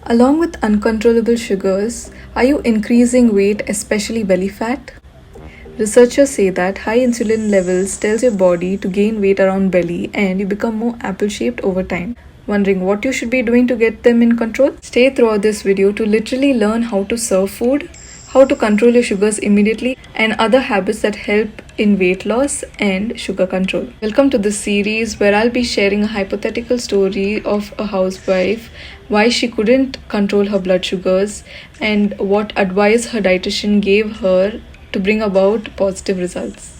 Along with uncontrollable sugars, are you increasing weight, especially belly fat? Researchers say that high insulin levels tells your body to gain weight around belly and you become more apple-shaped over time. Wondering what you should be doing to get them in control? Stay throughout this video to literally learn how to serve food, how to control your sugars immediately, and other habits that help in weight loss and sugar control. Welcome to this series where I'll be sharing a hypothetical story of a housewife, why she couldn't control her blood sugars, and what advice her dietitian gave her to bring about positive results.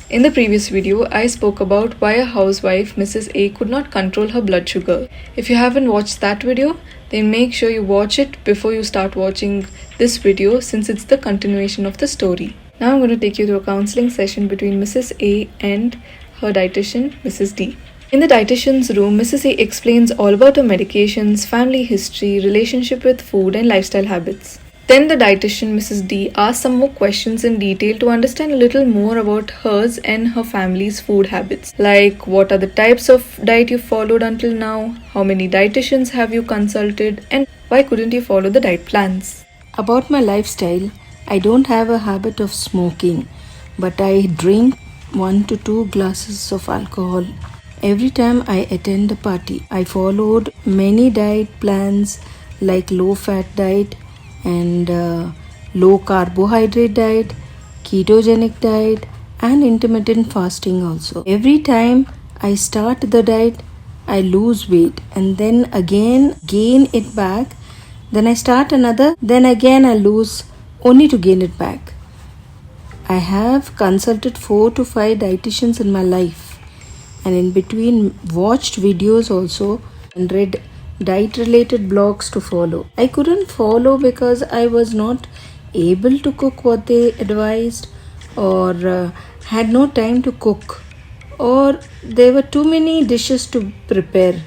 In the previous video, I spoke about why a housewife, Mrs. A, could not control her blood sugar. If you haven't watched that video, then make sure you watch it before you start watching this video, since it's the continuation of the story. Now I'm going to take you through a counseling session between Mrs. A and her dietitian, Mrs. D. In the dietitian's room, Mrs. A explains all about her medications, family history, relationship with food, and lifestyle habits. Then the dietitian, Mrs. D, asks some more questions in detail to understand a little more about hers and her family's food habits. Like, what are the types of diet you followed until now? How many dietitians have you consulted? And why couldn't you follow the diet plans? About my lifestyle, I don't have a habit of smoking, but I drink 1 to 2 glasses of alcohol every time I attend a party. I followed many diet plans like low-fat diet and low carbohydrate diet, ketogenic diet, and intermittent fasting also. Every time I start the diet, I lose weight and then again gain it back. Then I start another, then again I lose only to gain it back. I have consulted 4 to 5 dietitians in my life, and in between watched videos also and read diet related blogs to follow. I couldn't follow because I was not able to cook what they advised, or had no time to cook, or there were too many dishes to prepare.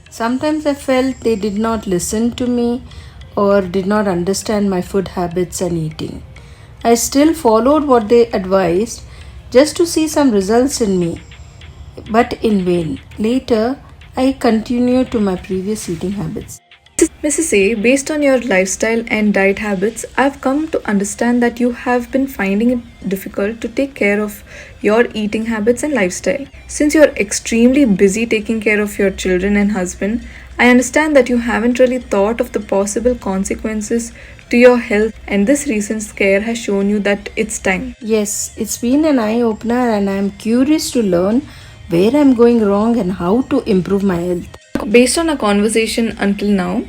Sometimes I felt they did not listen to me or did not understand my food habits and eating. I still followed what they advised just to see some results in me, but in vain. Later, I continued to my previous eating habits. Mrs. A, based on your lifestyle and diet habits, I've come to understand that you have been finding it difficult to take care of your eating habits and lifestyle. Since you're extremely busy taking care of your children and husband, I understand that you haven't really thought of the possible consequences to your health, and this recent scare has shown you that it's time. Yes, it's been an eye-opener, and I'm curious to learn where I'm going wrong and how to improve my health. Based on our conversation until now,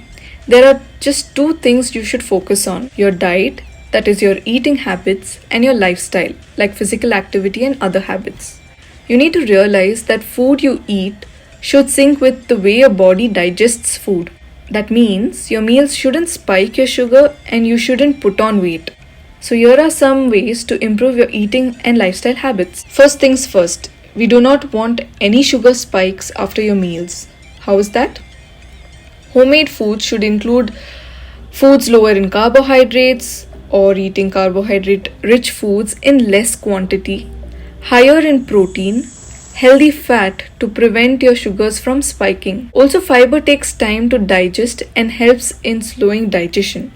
there are just 2 things you should focus on: your diet, that is your eating habits, and your lifestyle, like physical activity and other habits. You need to realize that food you eat should sync with the way your body digests food. That means your meals shouldn't spike your sugar and you shouldn't put on weight. So here are some ways to improve your eating and lifestyle habits. First things first, we do not want any sugar spikes after your meals. How is that? Homemade foods should include foods lower in carbohydrates, or eating carbohydrate-rich foods in less quantity, higher in protein, healthy fat to prevent your sugars from spiking. Also, fiber takes time to digest and helps in slowing digestion,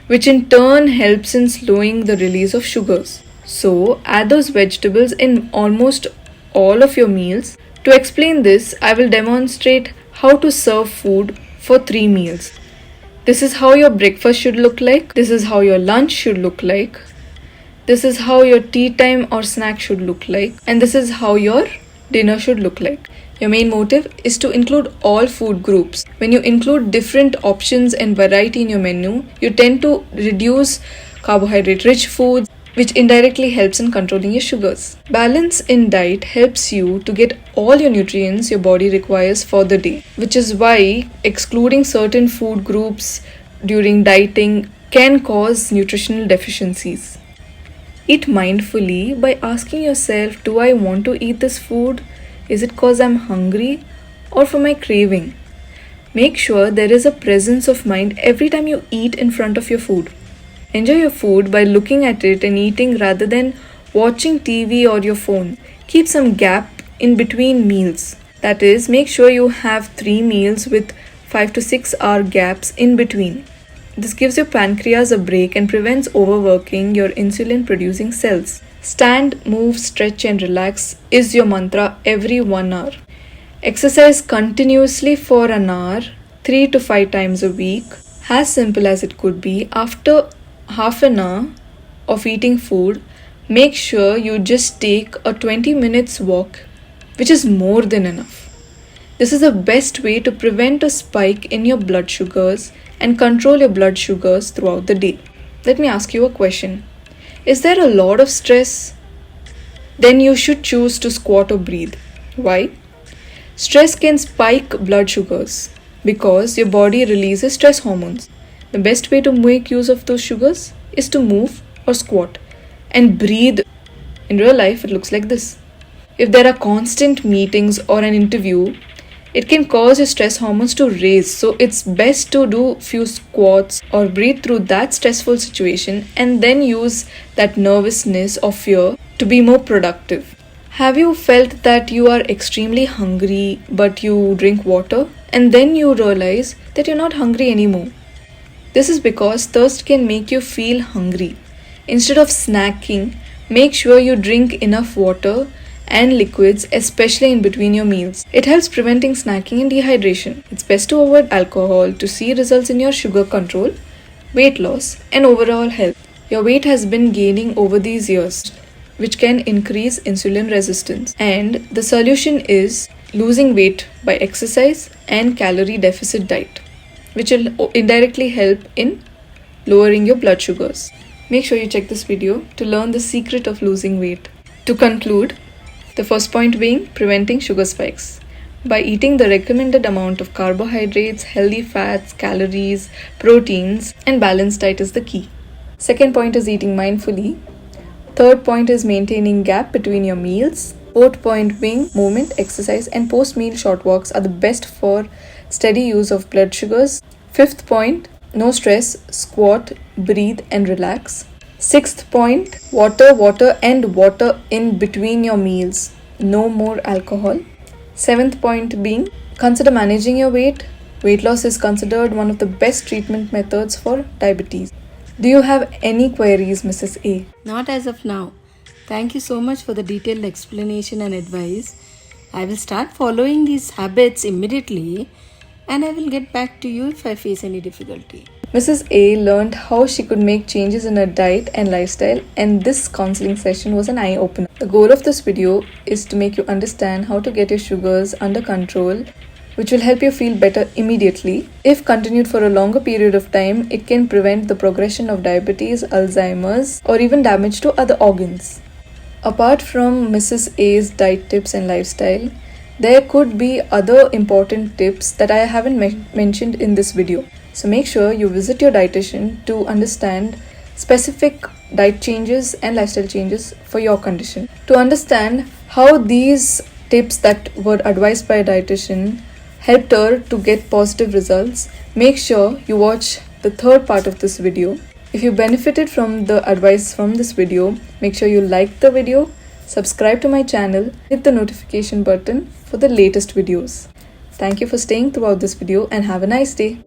which in turn helps in slowing the release of sugars. So, add those vegetables in almost all of your meals. To explain this, I will demonstrate how to serve food for 3 meals. This is how your breakfast should look like. This is how your lunch should look like. This is how your tea time or snack should look like. And this is how your dinner should look like. Your main motive is to include all food groups. When you include different options and variety in your menu, you tend to reduce carbohydrate-rich foods, which indirectly helps in controlling your sugars. Balance in diet helps you to get all your nutrients your body requires for the day, which is why excluding certain food groups during dieting can cause nutritional deficiencies. Eat mindfully by asking yourself, do I want to eat this food? Is it cause I'm hungry or for my craving? Make sure there is a presence of mind every time you eat in front of your food. Enjoy your food by looking at it and eating rather than watching TV or your phone. Keep some gap in between meals. That is, make sure you have 3 meals with 5 to 6 hour gaps in between. This gives your pancreas a break and prevents overworking your insulin producing cells. Stand, move, stretch, and relax is your mantra every 1 hour. Exercise continuously for an hour, 3 to 5 times a week. As simple as it could be, after half an hour of eating food, make sure you just take a 20 minutes walk, which is more than enough. This is the best way to prevent a spike in your blood sugars and control your blood sugars throughout the day. Let me ask you a question. Is there a lot of stress? Then you should choose to squat or breathe. Why? Stress can spike blood sugars because your body releases stress hormones. The best way to make use of those sugars is to move or squat and breathe. In real life, it looks like this. If there are constant meetings or an interview, it can cause your stress hormones to raise. So it's best to do few squats or breathe through that stressful situation and then use that nervousness or fear to be more productive. Have you felt that you are extremely hungry but you drink water and then you realize that you're not hungry anymore? This is because thirst can make you feel hungry. Instead of snacking, make sure you drink enough water and liquids, especially in between your meals. It helps preventing snacking and dehydration. It's best to avoid alcohol to see results in your sugar control, weight loss, and overall health. Your weight has been gaining over these years, which can increase insulin resistance. And the solution is losing weight by exercise and calorie deficit diet, which will indirectly help in lowering your blood sugars. Make sure you check this video to learn the secret of losing weight. To conclude, the first point being preventing sugar spikes. By eating the recommended amount of carbohydrates, healthy fats, calories, proteins, and balanced diet is the key. Second point is eating mindfully. Third point is maintaining gap between your meals. Fourth point being movement, exercise, and post-meal short walks are the best for steady use of blood sugars. Fifth point, no stress, squat, breathe, and relax. Sixth point, water in between your meals. No more alcohol. Seventh point being, consider managing your weight. Weight loss is considered one of the best treatment methods for diabetes. Do you have any queries, Mrs. A? Not as of now. Thank you so much for the detailed explanation and advice. I will start following these habits immediately and I will get back to you if I face any difficulty. Mrs. A learned how she could make changes in her diet and lifestyle, and this counseling session was an eye-opener. The goal of this video is to make you understand how to get your sugars under control, which will help you feel better immediately. If continued for a longer period of time, it can prevent the progression of diabetes, Alzheimer's, or even damage to other organs. Apart from Mrs. A's diet tips and lifestyle, there could be other important tips that I haven't mentioned in this video. So make sure you visit your dietitian to understand specific diet changes and lifestyle changes for your condition. To understand how these tips that were advised by a dietitian helped her to get positive results, make sure you watch the third part of this video. If you benefited from the advice from this video, make sure you like the video, subscribe to my channel, hit the notification button for the latest videos. Thank you for staying throughout this video and have a nice day.